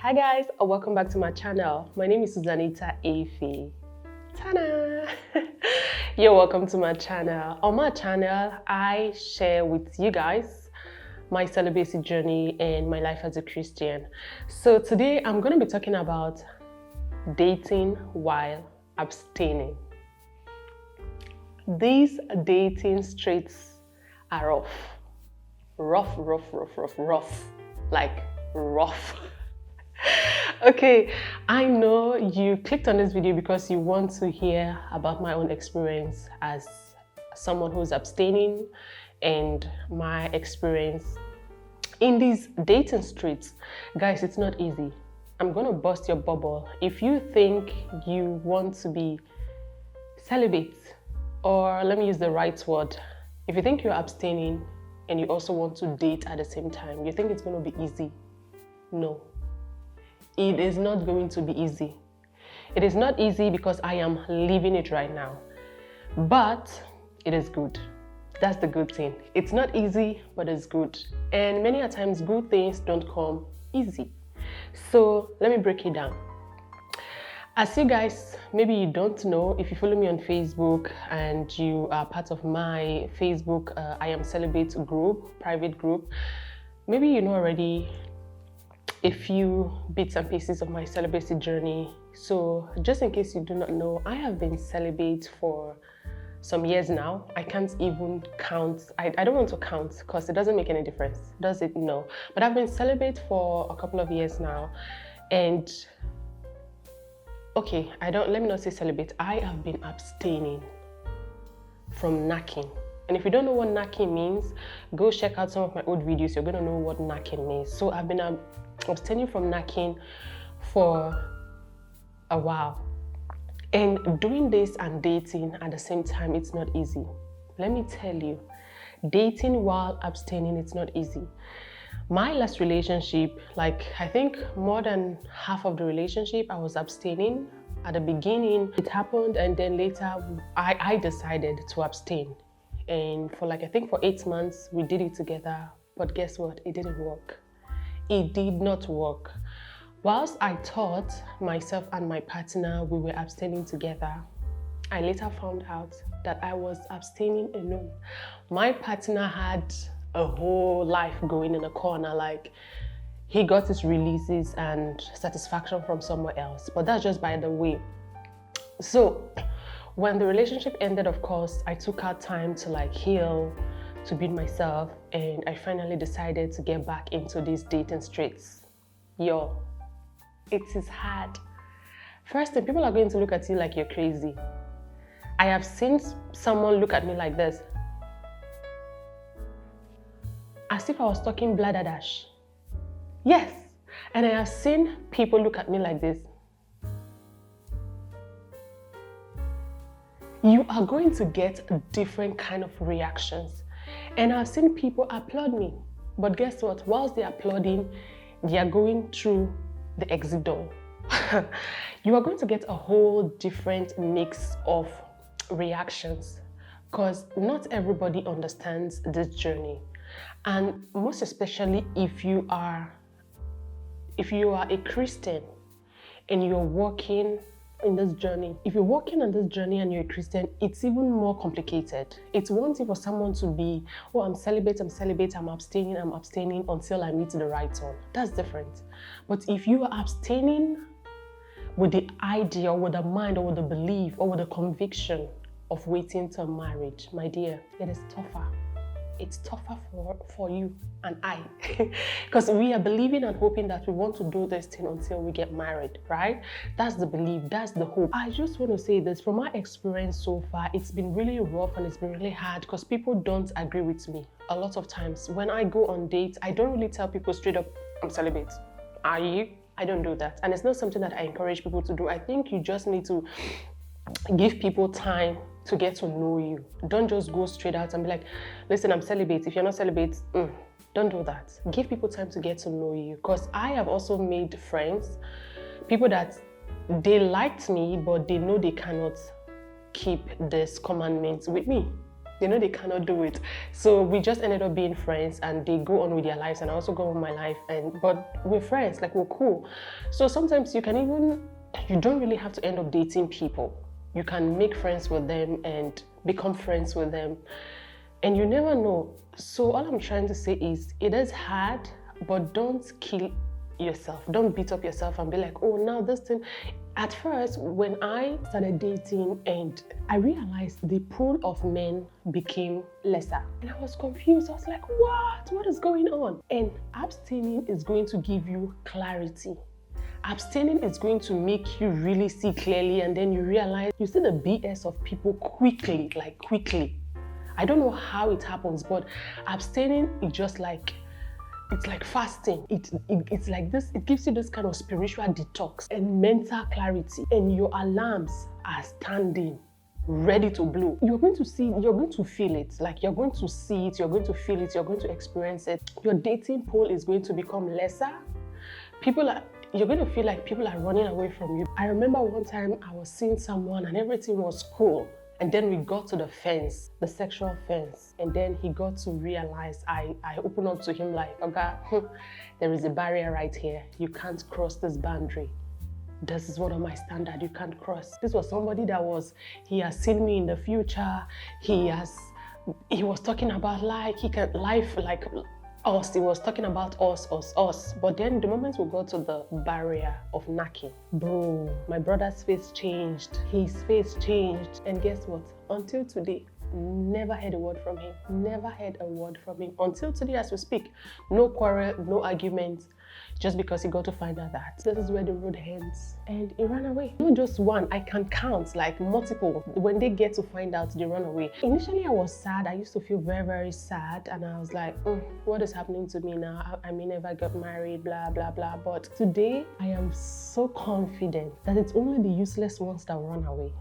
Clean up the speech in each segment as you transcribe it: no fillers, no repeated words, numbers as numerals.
Hi guys, welcome back to my channel. My name is Susanita Afi. Tada! You're welcome to my channel. On my channel, I share with you guys my celibacy journey and my life as a Christian. So today I'm going to be talking about dating while abstaining. These dating streets are rough. Rough. Like rough. Okay, I know you clicked on this video because you want to hear about my own experience as someone who's abstaining and my experience in these dating streets. Guys, it's not easy. I'm gonna bust your bubble. If you think you want to be celibate, or let me use the right word, if you think you're abstaining and you also want to date at the same time, you think it's gonna be easy. No. It is not going to be easy. It is not easy because I am living it right now. But it is good. That's the good thing. It's not easy, but it's good. And many a times, good things don't come easy. So let me break it down. As you guys, maybe you don't know, if you follow me on Facebook and you are part of my Facebook I Am Celibate group, private group, maybe you know already a few bits and pieces of my celibacy journey. So just in case you do not know, I have been celibate for some years now. I can't even count. I don't want to count because it doesn't make any difference, does it? No. But I've been celibate for a couple of years now. And okay, let me not say celibate. I have been abstaining from knacking. And if you don't know what knacking means, go check out some of my old videos. You're going to know what knacking means. So I've been abstaining from knacking for a while. And doing this and dating at the same time, it's not easy. Let me tell you, dating while abstaining, it's not easy. My last relationship, I think more than half of the relationship, I was abstaining. At the beginning, it happened, and then later, I decided to abstain. And for I think for 8 months, we did it together. But guess what? It didn't work. It did not work. Whilst I thought myself and my partner, we were abstaining together, I later found out that I was abstaining alone. My partner had a whole life going in a corner, he got his releases and satisfaction from somewhere else. But that's just by the way. So when the relationship ended, of course, I took out time to heal, to build myself, and I finally decided to get back into these dating streets. Yo, it is hard. First thing, people are going to look at you like you're crazy. I have seen someone look at me like this, as if I was talking bladderdash. Yes, and I have seen people look at me like this. You are going to get different kind of reactions. And I've seen people applaud me. But guess what? Whilst they're applauding, they are going through the exit door. You are going to get a whole different mix of reactions because not everybody understands this journey. And most especially if you are a Christian and you're walking in this journey. If you're walking on this journey and you're a Christian, it's even more complicated. It's one thing for someone to be, oh, I'm celibate, I'm abstaining until I meet the right one. That's different. But if you are abstaining with the idea, or with the mind, or with the belief, or with the conviction of waiting till marriage, my dear, it is tougher. It's tougher for you and I, because we are believing and hoping that we want to do this thing until we get married, right? That's the belief, that's the hope. I just want to say this, from my experience so far, it's been really rough and it's been really hard because people don't agree with me. A lot of times when I go on dates, I don't really tell people straight up, I'm celibate. Are you? I don't do that. And it's not something that I encourage people to do. I think you just need to give people time to get to know you. Don't just go straight out and be like, listen, I'm celibate. If you're not celibate, don't do that. Give people time to get to know you. Because I have also made friends, people that they liked me, but they know they cannot keep this commandment with me. They know they cannot do it. So we just ended up being friends, and they go on with their lives and I also go on with my life, but we're friends, like we're cool. So sometimes you don't really have to end up dating people. You can make friends with them and become friends with them, and you never know. So all I'm trying to say is, it is hard, but don't kill yourself. Don't beat up yourself and be like, oh, now this thing. At first, when I started dating and I realized the pool of men became lesser, and I was confused. I was like, what is going on? And abstaining is going to give you clarity. Abstaining is going to make you really see clearly, and then you realize, you see the BS of people quickly. I don't know how it happens, but abstaining is just like, it's like fasting. It's like this, it gives you this kind of spiritual detox and mental clarity, and your alarms are standing ready to blow. You're going to feel it, like you're going to see it, you're going to feel it, you're going to experience it. Your dating pool is going to become lesser. You're going to feel like people are running away from you. I remember one time I was seeing someone and everything was cool. And then we got to the fence, the sexual fence. And then he got to realize, I opened up to him like, okay, there is a barrier right here. You can't cross this boundary. This is one of my standards, you can't cross. This was somebody he has seen me in the future. He was talking about life like us. He was talking about us. But then the moment we got to the barrier of knacking, bro, my brother's face changed. His face changed. And guess what? Until today, never heard a word from him. Never heard a word from him. Until today as we speak. No quarrel, no argument. Just because he got to find out that this is where the road ends, and he ran away. Not just one, I can count like multiple. When they get to find out, they run away. Initially I was sad. I used to feel very, very sad, and I was like, what is happening to me now? I may never get married, blah blah blah. But today I am so confident that it's only the useless ones that run away.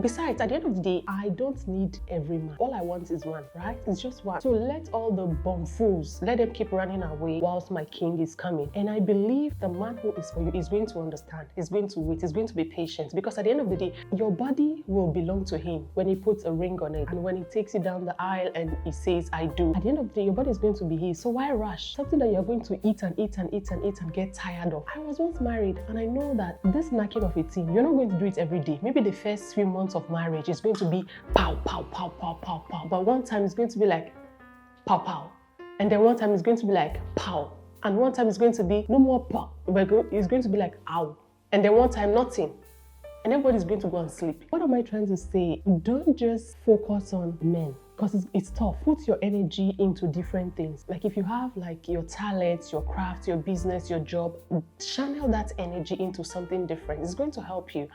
Besides, at the end of the day, I don't need every man. All I want is one, right? It's just one. So let all the bumfools, let them keep running away whilst my king is coming. And I believe the man who is for you is going to understand, is going to wait, is going to be patient, because at the end of the day, your body will belong to him when he puts a ring on it, and when he takes you down the aisle and he says, I do. At the end of the day, your body is going to be his. So why rush? Something that you're going to eat and get tired of. I was once married, and I know that this knacking of a thing, you're not going to do it every day. Maybe the first few months of marriage is going to be pow, pow, pow, pow, pow, pow. But one time it's going to be like pow, pow. And then one time it's going to be like pow. And one time it's going to be no more pow, but it's going to be like ow. And then one time nothing. And everybody's going to go and sleep. What am I trying to say? Don't just focus on men, because it's tough. Put your energy into different things. Like if you have like your talents, your craft, your business, your job, channel that energy into something different. It's going to help you.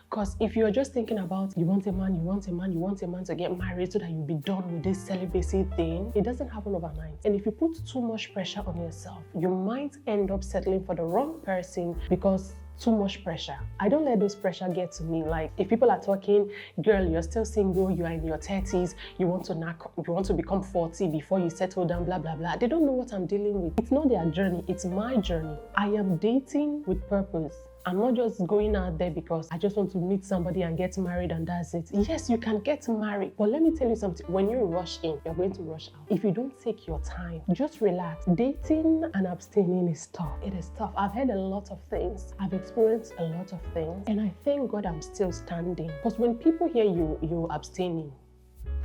Because if you're just thinking about you want a man to get married so that you'll be done with this celibacy thing, it doesn't happen overnight. And if you put too much pressure on yourself, you might end up settling for the wrong person because too much pressure. I don't let those pressure get to me. Like if people are talking, girl, you're still single, you are in your 30s, you want to become 40 before you settle down, blah blah blah. They don't know what I'm dealing with. It's not their journey, it's my journey. I am dating with purpose. I'm not just going out there because I just want to meet somebody and get married and that's it. Yes, you can get married, but let me tell you something. When you rush in, you're going to rush out. If you don't take your time, just relax. Dating and abstaining is tough. It is tough. I've heard a lot of things. I've experienced a lot of things, and I thank God I'm still standing. Because when people hear you abstaining,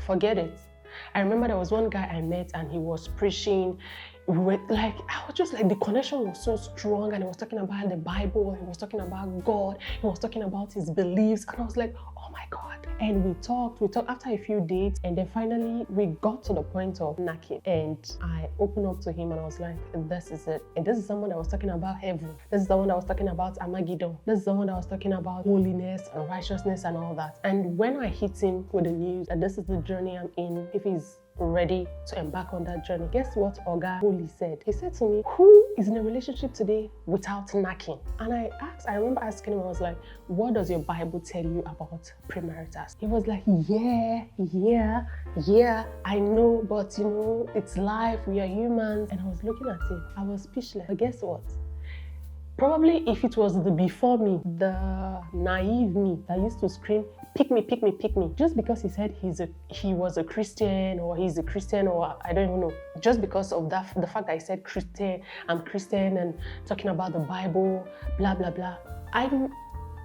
forget it. I remember there was one guy I met and he was preaching. I was just like, the connection was so strong, and he was talking about the Bible, he was talking about God, he was talking about his beliefs, and I was like, oh my God. And we talked after a few dates, and then finally we got to the point of knacking, and I opened up to him and I was like, this is it. And this is someone that was talking about heaven. This is someone that was talking about Armageddon. This is someone that was talking about holiness and righteousness and all that. And when I hit him with the news that this is the journey I'm in, if he's ready to embark on that journey, guess what Oga Holy said? He said to me, who is in a relationship today without knacking? And I remember asking him, I was like, what does your Bible tell you about premarital? He was like, yeah, I know, but it's life, we are humans. And I was looking at him, I was speechless. But guess what? Probably if it was the before me, the naive me that used to scream, pick me, pick me, pick me, just because he said he was a Christian, or he's a Christian, or I don't even know, just because of that, the fact that I said Christian, I'm Christian and talking about the Bible, blah blah blah. I know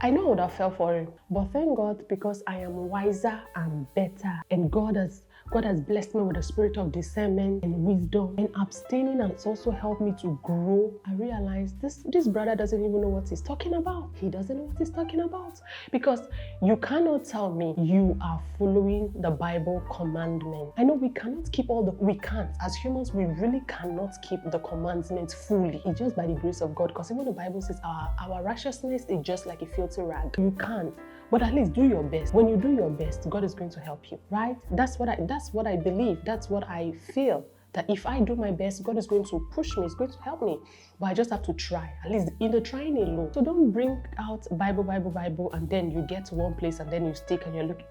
I would have fell for it, but thank God, because I am wiser and better, and God has blessed me with a spirit of discernment and wisdom, and abstaining has also helped me to grow. I realized this brother doesn't even know what he's talking about. He doesn't know what he's talking about, because you cannot tell me you are following the Bible commandment. I know we can't keep we can't. As humans, we really cannot keep the commandments fully. It's just by the grace of God, because even the Bible says our righteousness is just like a filthy rag. You can't. But at least do your best. When you do your best, God is going to help you, right? That's what I believe. That's what I feel. That if I do my best, God is going to push me. He's going to help me. But I just have to try. At least in the trying alone. So don't bring out Bible, and then you get to one place and then you stick and you're looking.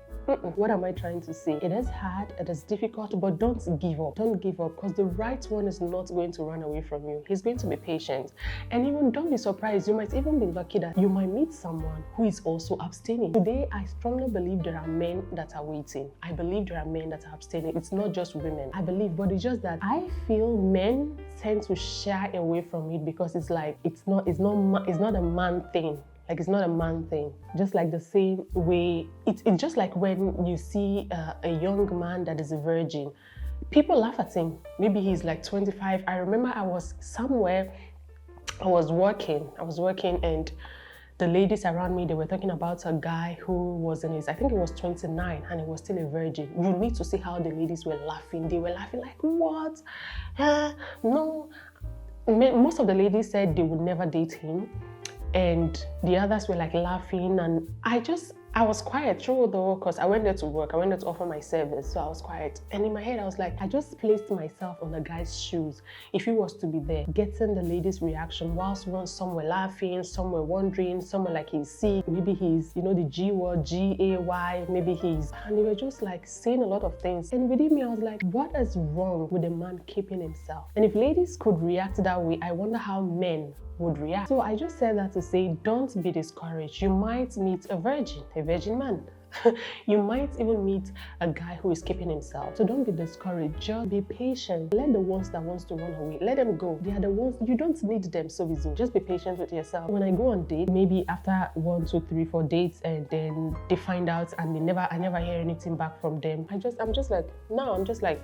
What am I trying to say? It is hard, it is difficult, but don't give up. Don't give up, because the right one is not going to run away from you. He's going to be patient. And even don't be surprised. You might even be lucky that you might meet someone who is also abstaining. Today, I strongly believe there are men that are waiting. I believe there are men that are abstaining. It's not just women. I believe, but it's just that I feel men tend to shy away from it, because it's like it's not a man thing. Like, it's not a man thing. Just like the same way, it's just like when you see a young man that is a virgin, people laugh at him. Maybe he's like 25. I remember I was somewhere, I was working and the ladies around me, they were talking about a guy who was I think he was 29 and he was still a virgin. You need to see how the ladies were laughing. They were laughing like, what? No. Most of the ladies said they would never date him. And the others were like laughing, and I was quiet through though, because I went there to work. I went there to offer my service, so I was quiet. And in my head, I was like, I just placed myself on the guy's shoes. If he was to be there, getting the ladies' reaction, whilst some were laughing, some were wondering, some were like he's sick, maybe he's, the G word, G-A-Y, maybe and they were just like saying a lot of things. And within me, I was like, what is wrong with a man keeping himself? And if ladies could react that way, I wonder how men would react. So I just said that to say, don't be discouraged. You might meet a virgin man. You might even meet a guy who is keeping himself. So don't be discouraged. Just be patient. Let the ones that wants to run away, let them go. They are the ones, you don't need them so easy. Just be patient with yourself. When I go on date, maybe after 1, 2, 3, 4 dates, and then they find out and I never hear anything back from them. I'm just like,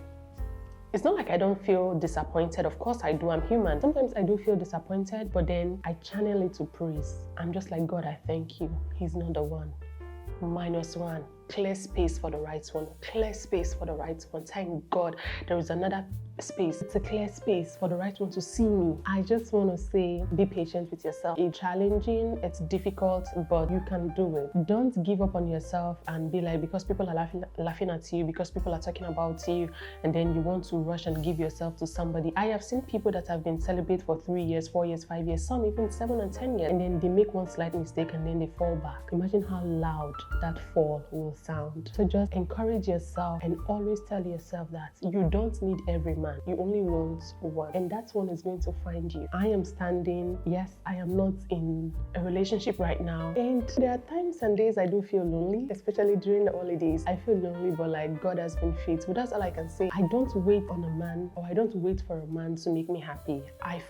it's not like I don't feel disappointed. Of course I do, I'm human. Sometimes I do feel disappointed, but then I channel it to praise. I'm just like, God, I thank you. He's not the one. -1. Clear space for the right one. Clear space for the right one. Thank God there is another space. It's a clear space for the right one to see me. I just want to say, be patient with yourself. It's challenging, it's difficult, but you can do it. Don't give up on yourself and be like, because people are laughing at you, because people are talking about you, and then you want to rush and give yourself to somebody. I have seen people that have been celibate for 3 years, 4 years, 5 years, some even 7 and 10 years, and then they make one slight mistake and then they fall back. Imagine how loud that fall will sound. So just encourage yourself and always tell yourself that you don't need every man. You only want one, and that one is going to find you. I am standing. Yes, I am not in a relationship right now, and there are times and days I do feel lonely, especially during the holidays. I feel lonely, but like, God has been faithful. That's all I can say. I don't wait on a man, or I don't wait for a man to make me happy. I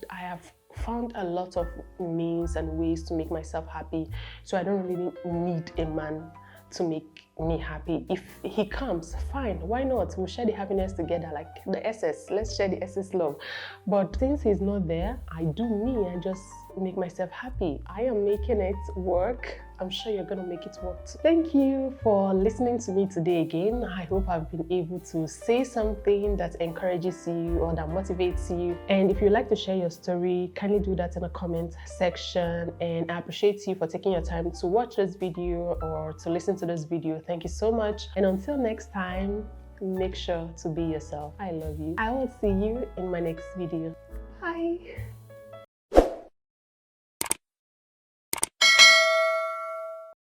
have found a lot of means and ways to make myself happy, so I don't really need a man to make me happy. If he comes, fine, why not? We'll share the happiness together, like the SS. Let's share the SS love. But since he's not there, I do me. I just make myself happy. I am making it work. I'm sure you're gonna make it work too. Thank you for listening to me today again. I hope I've been able to say something that encourages you or that motivates you. And if you'd like to share your story, kindly do that in the comment section. And I appreciate you for taking your time to watch this video or to listen to this video. Thank you so much. And until next time, make sure to be yourself. I love you. I will see you in my next video. Bye.